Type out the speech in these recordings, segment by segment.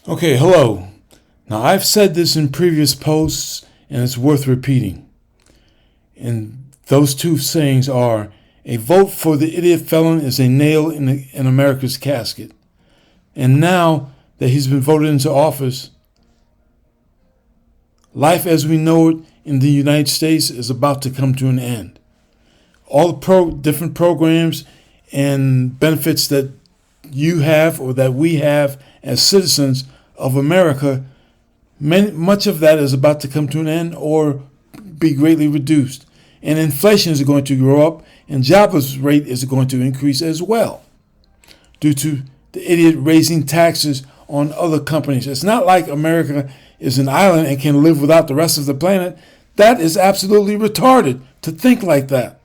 Okay, hello. Now, I've said this in previous posts, and it's worth repeating. And those two sayings are: a vote for the idiot felon is a nail in America's casket. And now that he's been voted into office, life as we know it in the United States is about to come to an end. All the different programs and benefits that you have or that we have as citizens of America, much of that is about to come to an end or be greatly reduced. And inflation is going to grow up, and jobless rate is going to increase as well due to the idiot raising taxes on other companies. It's not like America is an island and can live without the rest of the planet. That is absolutely retarded to think like that.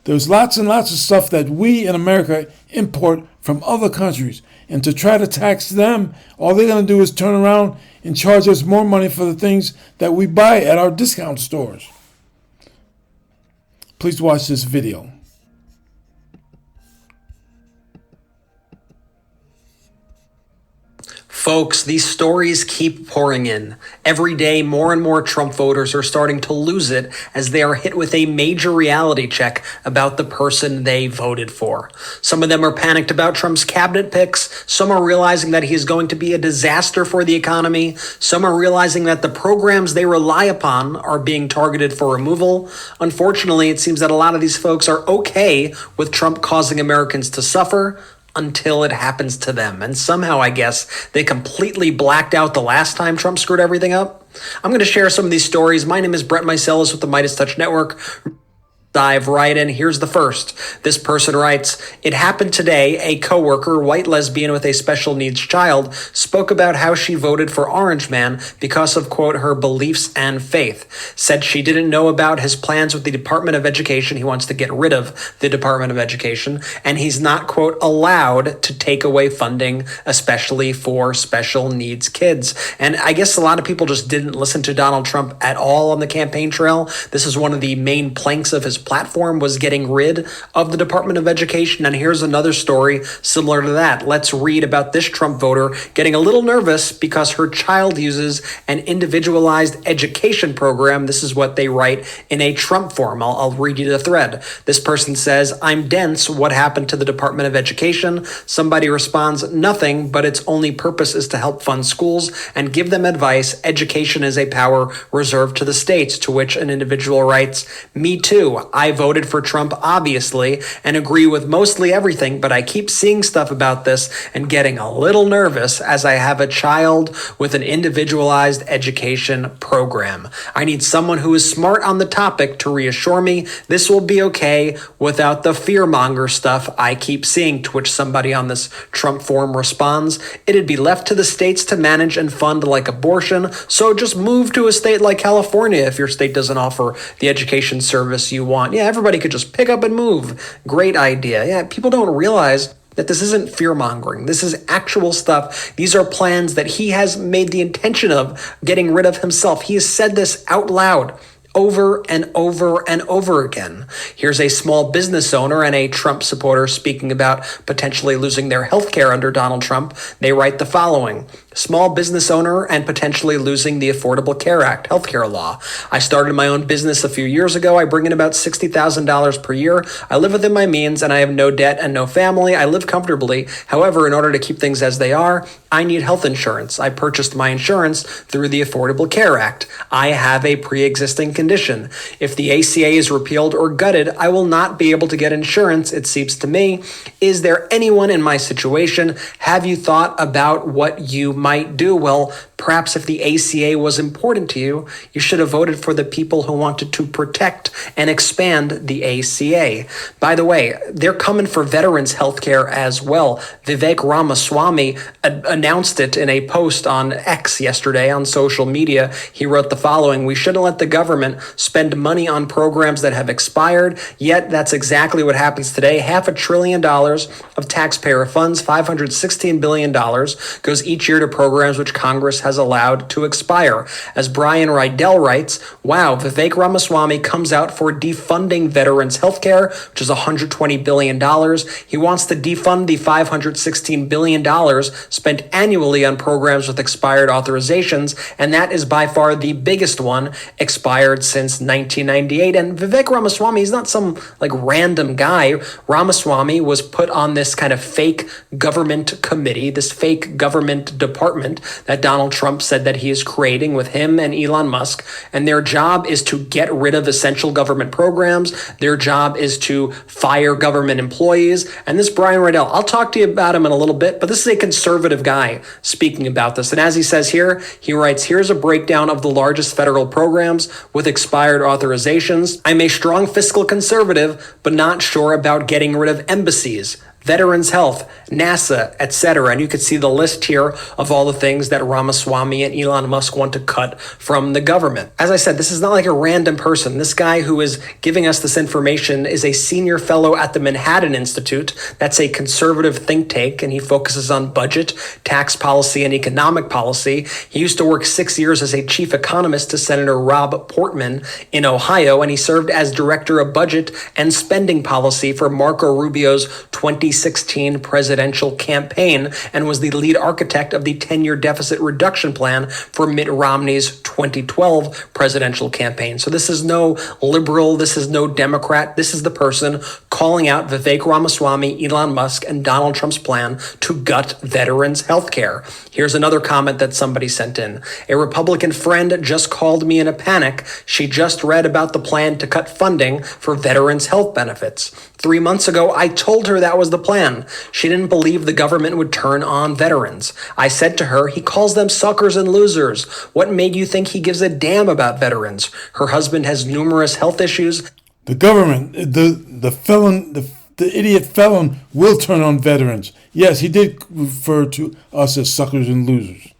There's lots and lots of stuff that we in America import from other countries. And to try to tax them, all they're going to do is turn around and charge us more money for the things that we buy at our discount stores. Please watch this video. Folks, these stories keep pouring in. Every day, more and more Trump voters are starting to lose it as they are hit with a major reality check about the person they voted for. Some of them are panicked about Trump's cabinet picks. Some are realizing that he is going to be a disaster for the economy. Some are realizing that the programs they rely upon are being targeted for removal. Unfortunately, it seems that a lot of these folks are okay with Trump causing Americans to suffer until it happens to them. And somehow, I guess, they completely blacked out the last time Trump screwed everything up. I'm going to share some of these stories. My name is Brett Meiselas with the Midas Touch Network. Dive right in. Here's the first. This person writes, "It happened today. A coworker, white lesbian with a special needs child, spoke about how she voted for Orange Man because of, quote, her beliefs and faith. Said she didn't know about his plans with the Department of Education. He wants to get rid of the Department of Education. And he's not, quote, allowed to take away funding, especially for special needs kids." And I guess a lot of people just didn't listen to Donald Trump at all on the campaign trail. This is one of the main planks of his platform, was getting rid of the Department of Education. And here's another story similar to that. Let's read about this Trump voter getting a little nervous because her child uses an individualized education program. This is what they write in a Trump form. I'll read you the thread. This person says, "I'm dense. What happened to the Department of Education?" Somebody responds, "Nothing, but its only purpose is to help fund schools and give them advice. Education is a power reserved to the states." To which an individual writes, "Me too. I voted for Trump, obviously, and agree with mostly everything, but I keep seeing stuff about this and getting a little nervous as I have a child with an individualized education program. I need someone who is smart on the topic to reassure me this will be okay without the fearmonger stuff I keep seeing." To which somebody on this Trump forum responds, "It'd be left to the states to manage and fund like abortion, so just move to a state like California if your state doesn't offer the education service you want. Yeah, everybody could just pick up and move. Great idea." Yeah, people don't realize that this isn't fear-mongering. This is actual stuff. These are plans that he has made the intention of getting rid of himself. He has said this out loud over and over and over again. Here's a small business owner and a Trump supporter speaking about potentially losing their health care under Donald Trump. They write the following: "Small business owner and potentially losing the Affordable Care Act healthcare law. I started my own business a few years ago. I bring in about $60,000 per year. I live within my means and I have no debt and no family. I live comfortably. However, in order to keep things as they are, I need health insurance. I purchased my insurance through the Affordable Care Act. I have a pre-existing condition. If the ACA is repealed or gutted, I will not be able to get insurance, it seems to me. Is there anyone in my situation? Have you thought about what you might do?" Well, perhaps if the ACA was important to you, you should have voted for the people who wanted to protect and expand the ACA. By the way, they're coming for veterans health care as well. Vivek Ramaswamy announced it in a post on X yesterday on social media. He wrote the following: "We shouldn't let the government spend money on programs that have expired." Yet that's exactly what happens today. $500 billion of taxpayer funds, $516 billion, goes each year to programs which Congress has allowed to expire. As Brian Rydell writes, wow, Vivek Ramaswamy comes out for defunding veterans' healthcare, which is $120 billion. He wants to defund the $516 billion spent annually on programs with expired authorizations, and that is by far the biggest one, expired since 1998. And Vivek Ramaswamy is not some random guy. Ramaswamy was put on this kind of fake government committee, this fake government department that Donald Trump said that he is creating with him and Elon Musk. And their job is to get rid of essential government programs. Their job is to fire government employees. And this Brian Rydell, I'll talk to you about him in a little bit, but this is a conservative guy speaking about this. And as he says here, he writes, here's a breakdown of the largest federal programs with expired authorizations. I'm a strong fiscal conservative, but not sure about getting rid of embassies, Veterans Health, NASA, etc. And you can see the list here of all the things that Ramaswamy and Elon Musk want to cut from the government. As I said, this is not like a random person. This guy who is giving us this information is a senior fellow at the Manhattan Institute. That's a conservative think tank, and he focuses on budget, tax policy, and economic policy. He used to work 6 years as a chief economist to Senator Rob Portman in Ohio, and he served as director of budget and spending policy for Marco Rubio's 2016 presidential campaign and was the lead architect of the 10-year deficit reduction plan for Mitt Romney's 2012 presidential campaign. So this is no liberal, this is no Democrat, this is the person calling out Vivek Ramaswamy, Elon Musk, and Donald Trump's plan to gut veterans' health care. Here's another comment that somebody sent in. A Republican friend just called me in a panic. She just read about the plan to cut funding for veterans' health benefits. 3 months ago, I told her that was the plan. She didn't believe the government would turn on veterans. I said to her, he calls them suckers and losers. What made you think he gives a damn about veterans? Her husband has numerous health issues. The government, the felon, the idiot felon will turn on veterans. Yes, he did refer to us as suckers and losers.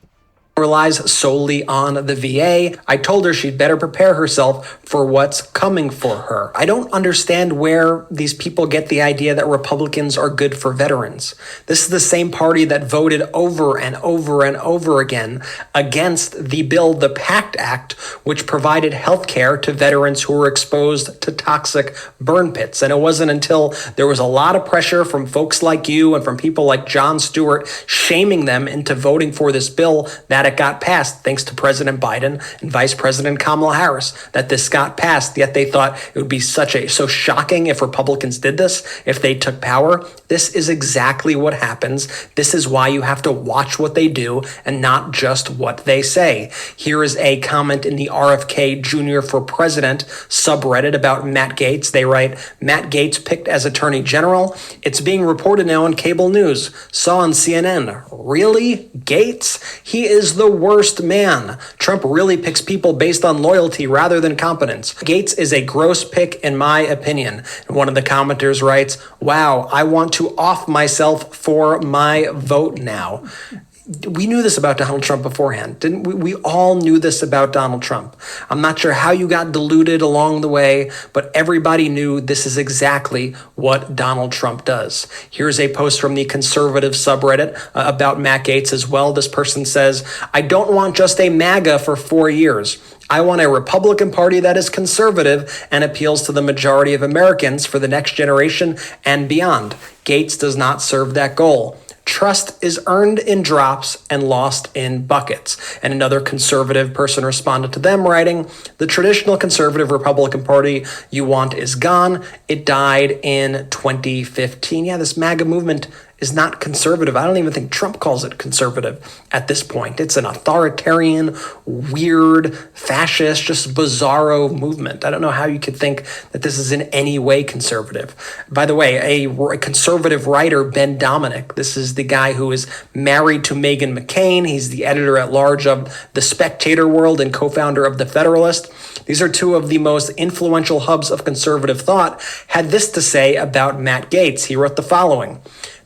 Relies solely on the VA. I told her she'd better prepare herself for what's coming for her. I don't understand where these people get the idea that Republicans are good for veterans. This is the same party that voted over and over and over again against the bill, the PACT Act, which provided health care to veterans who were exposed to toxic burn pits. And it wasn't until there was a lot of pressure from folks like you and from people like Jon Stewart shaming them into voting for this bill that it got passed, thanks to President Biden and Vice President Kamala Harris, that this got passed. Yet they thought it would be so shocking if Republicans did this, if they took power. This is exactly what happens. This is why you have to watch what they do and not just what they say. Here is a comment in the RFK Jr. for President subreddit about Matt Gaetz. They write, Matt Gaetz picked as Attorney General. It's being reported now on cable news. Saw on CNN. Really? Gaetz? He is the worst man. Trump really picks people based on loyalty rather than competence. Gaetz is a gross pick in my opinion. And one of the commenters writes, wow, I want to off myself for my vote now. We knew this about Donald Trump beforehand, didn't we? We all knew this about Donald Trump. I'm not sure how you got deluded along the way, but everybody knew this is exactly what Donald Trump does. Here's a post from the conservative subreddit about Matt Gaetz as well. This person says, I don't want just a MAGA for 4 years. I want a Republican Party that is conservative and appeals to the majority of Americans for the next generation and beyond. Gaetz does not serve that goal. Trust is earned in drops and lost in buckets. And another conservative person responded to them writing, the traditional conservative Republican Party you want is gone. It died in 2015. Yeah, this MAGA movement is not conservative. I don't even think Trump calls it conservative at this point. It's an authoritarian, weird, fascist, just bizarro movement. I don't know how you could think that this is in any way conservative. By the way, a conservative writer, Ben Dominic, this is the guy who is married to Meghan McCain. He's the editor-at-large of The Spectator World and co-founder of The Federalist. These are two of the most influential hubs of conservative thought, had this to say about Matt Gaetz. He wrote the following.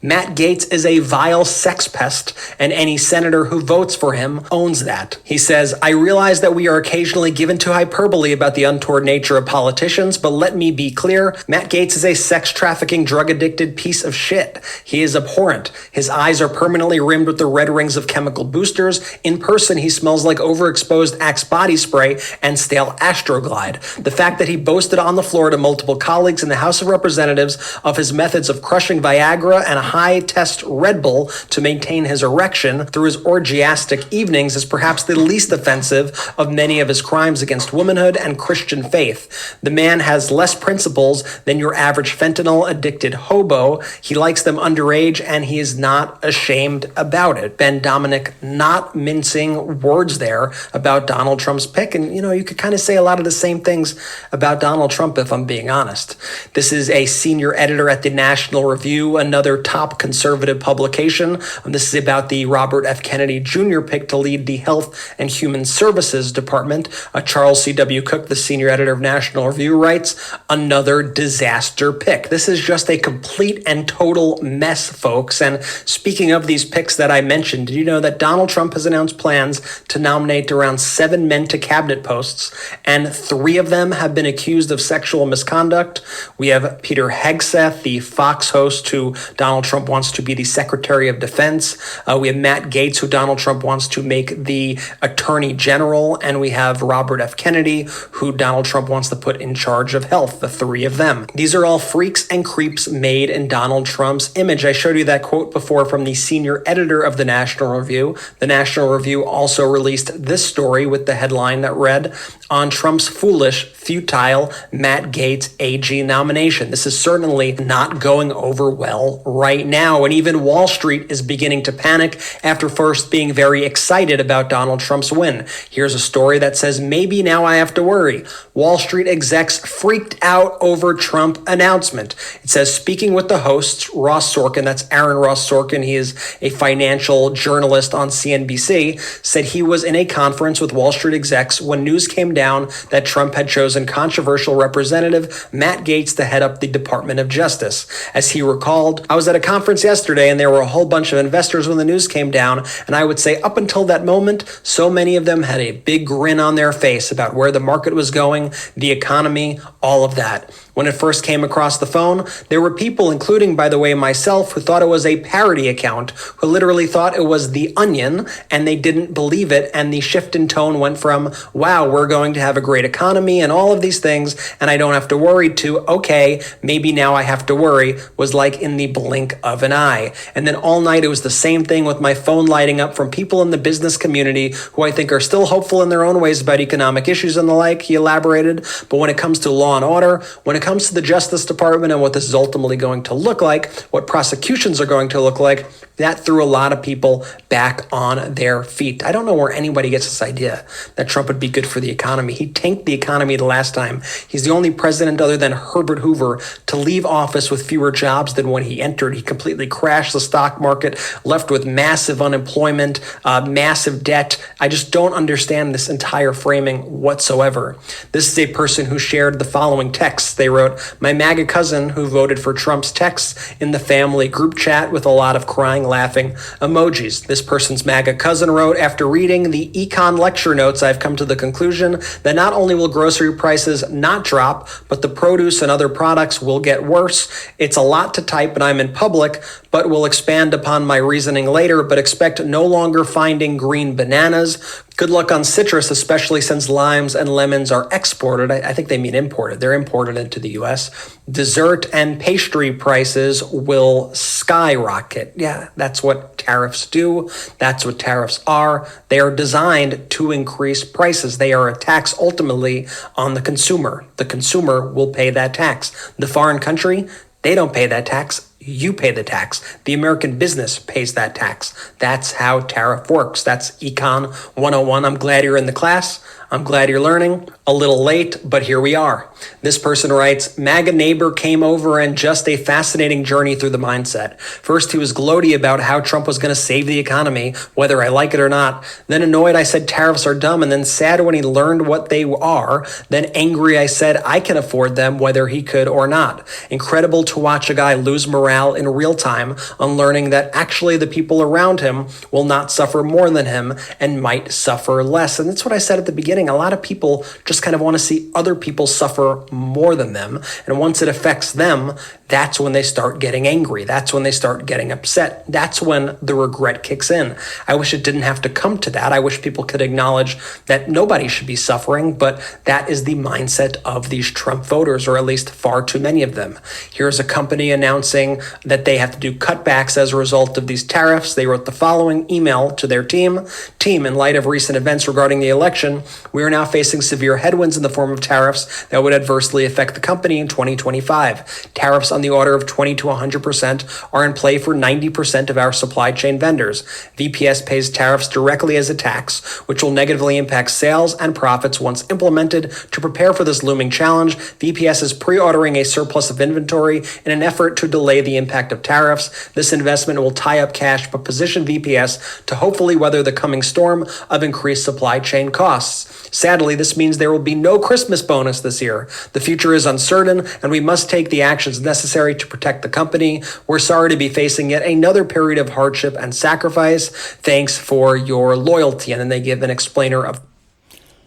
Matt Gaetz is a vile sex pest, and any senator who votes for him owns that. He says, I realize that we are occasionally given to hyperbole about the untoward nature of politicians, but let me be clear, Matt Gaetz is a sex trafficking, drug-addicted piece of shit. He is abhorrent. His eyes are permanently rimmed with the red rings of chemical boosters. In person, he smells like overexposed Axe body spray and stale Astroglide. The fact that he boasted on the floor to multiple colleagues in the House of Representatives of his methods of crushing Viagra and a high-test Red Bull to maintain his erection through his orgiastic evenings is perhaps the least offensive of many of his crimes against womanhood and Christian faith. The man has less principles than your average fentanyl-addicted hobo. He likes them underage, and he is not ashamed about it. Ben Dominic not mincing words there about Donald Trump's pick, and you could kind of say a lot of the same things about Donald Trump if I'm being honest. This is a senior editor at the National Review, another top conservative publication. This is about the Robert F. Kennedy Jr. pick to lead the Health and Human Services Department. Charles C.W. Cook, the senior editor of National Review, writes, another disaster pick. This is just a complete and total mess, folks. And speaking of these picks that I mentioned, did you know that Donald Trump has announced plans to nominate around 7 men to cabinet posts, and 3 of them have been accused of sexual misconduct? We have Peter Hegseth, the Fox host who Donald Trump wants to be the Secretary of Defense. We have Matt Gaetz, who Donald Trump wants to make the Attorney General. And we have Robert F. Kennedy, who Donald Trump wants to put in charge of health, the 3 of them. These are all freaks and creeps made in Donald Trump's image. I showed you that quote before from the senior editor of the National Review. The National Review also released this story with the headline that read, on Trump's foolish, futile Matt Gaetz AG nomination. This is certainly not going over well right now, and even Wall Street is beginning to panic after first being very excited about Donald Trump's win. Here's a story that says, maybe now I have to worry. Wall Street execs freaked out over Trump announcement. It says, speaking with the hosts, Ross Sorkin, that's Aaron Ross Sorkin, he is a financial journalist on CNBC, said he was in a conference with Wall Street execs when news came down that Trump had chosen controversial representative Matt Gaetz to head up the Department of Justice. As he recalled, I was at a conference yesterday and there were a whole bunch of investors when the news came down, and I would say up until that moment, so many of them had a big grin on their face about where the market was going, the economy, all of that. When it first came across the phone, there were people, including, by the way, myself, who thought it was a parody account, who literally thought it was The Onion, and they didn't believe it, and the shift in tone went from, wow, we're going to have a great economy and all of these things, and I don't have to worry, to, okay, maybe now I have to worry, was like in the blink of an eye. And then all night it was the same thing with my phone lighting up from people in the business community who I think are still hopeful in their own ways about economic issues and the like, he elaborated. But when it comes to law and order, when it comes to the Justice Department and what this is ultimately going to look like, what prosecutions are going to look like, that threw a lot of people back on their feet. I don't know where anybody gets this idea that Trump would be good for the economy. He tanked the economy the last time. He's the only president other than Herbert Hoover to leave office with fewer jobs than when he entered. He completely crashed the stock market, left with massive unemployment, massive debt. I just don't understand this entire framing whatsoever. This is a person who shared the following texts. They wrote, my MAGA cousin who voted for Trump's texts in the family group chat with a lot of crying, laughing emojis. This person's MAGA cousin wrote, after reading the econ lecture notes, I've come to the conclusion that not only will grocery prices not drop, but the produce and other products will get worse. It's a lot to type and I'm in public, but will expand upon my reasoning later, but expect no longer finding green bananas. Good luck on citrus, especially since limes and lemons are exported. I think they mean imported. They're imported into the U.S. Dessert and pastry prices will skyrocket. Yeah, that's what tariffs do. That's what tariffs are. They are designed to increase prices. They are a tax ultimately on the consumer. The consumer will pay that tax. The foreign country, they don't pay that tax. You pay the tax. The American business pays that tax. That's how tariff works. That's Econ 101. I'm glad you're in the class. I'm glad you're learning. A little late, but here we are. This person writes, MAGA neighbor came over and just a fascinating journey through the mindset. First, he was gloaty about how Trump was going to save the economy, whether I like it or not. Then annoyed, I said tariffs are dumb. And then sad when he learned what they are. Then angry, I said I can afford them, whether he could or not. Incredible to watch a guy lose morale in real time on learning that actually the people around him will not suffer more than him and might suffer less. And that's what I said at the beginning. A lot of people just kind of want to see other people suffer more than them. And once it affects them, that's when they start getting angry. That's when they start getting upset. That's when the regret kicks in. I wish it didn't have to come to that. I wish people could acknowledge that nobody should be suffering, but that is the mindset of these Trump voters, or at least far too many of them. Here's a company announcing that they have to do cutbacks as a result of these tariffs. They wrote the following email to their team. Team, in light of recent events regarding the election, we are now facing severe headwinds in the form of tariffs that would adversely affect the company in 2025. Tariffs on the order of 20 to 100% are in play for 90% of our supply chain vendors. VPS pays tariffs directly as a tax, which will negatively impact sales and profits once implemented. To prepare for this looming challenge, VPS is pre-ordering a surplus of inventory in an effort to delay the impact of tariffs. This investment will tie up cash but position VPS to hopefully weather the coming storm of increased supply chain costs. Sadly, this means there will be no Christmas bonus this year. The future is uncertain, and we must take the actions necessary to protect the company. We're sorry to be facing yet another period of hardship and sacrifice. Thanks for your loyalty. And then they give an explainer of.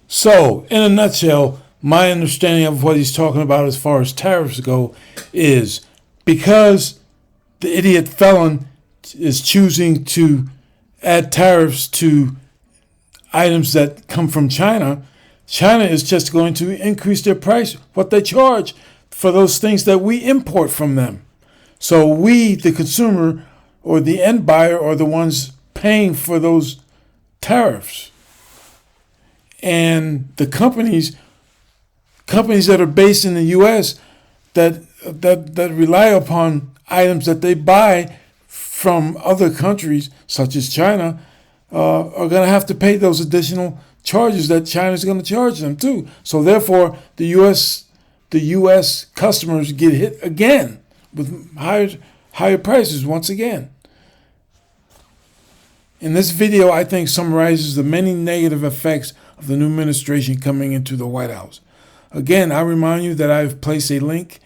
So, in a nutshell, my understanding of what he's talking about as far as tariffs go is because the idiot felon is choosing to add tariffs to items that come from China, China is just going to increase their price, what they charge for those things that we import from them. So we, the consumer or the end buyer, are the ones paying for those tariffs. And the companies that are based in the U.S. that rely upon items that they buy from other countries, such as China, are going to have to pay those additional charges that China is going to charge them too. So therefore, the U.S. customers get hit again with higher prices once again. In this video, I think summarizes the many negative effects of the new administration coming into the White House. Again, I remind you that I've placed a link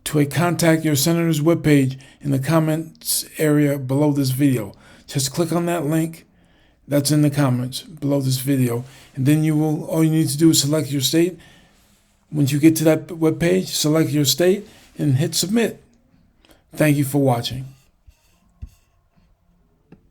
to a Contact Your Senator's webpage in the comments area below this video. Just click on that link that's in the comments below this video, and then all you need to do is select your state. Once you get to that webpage, select your state and hit submit. Thank you for watching.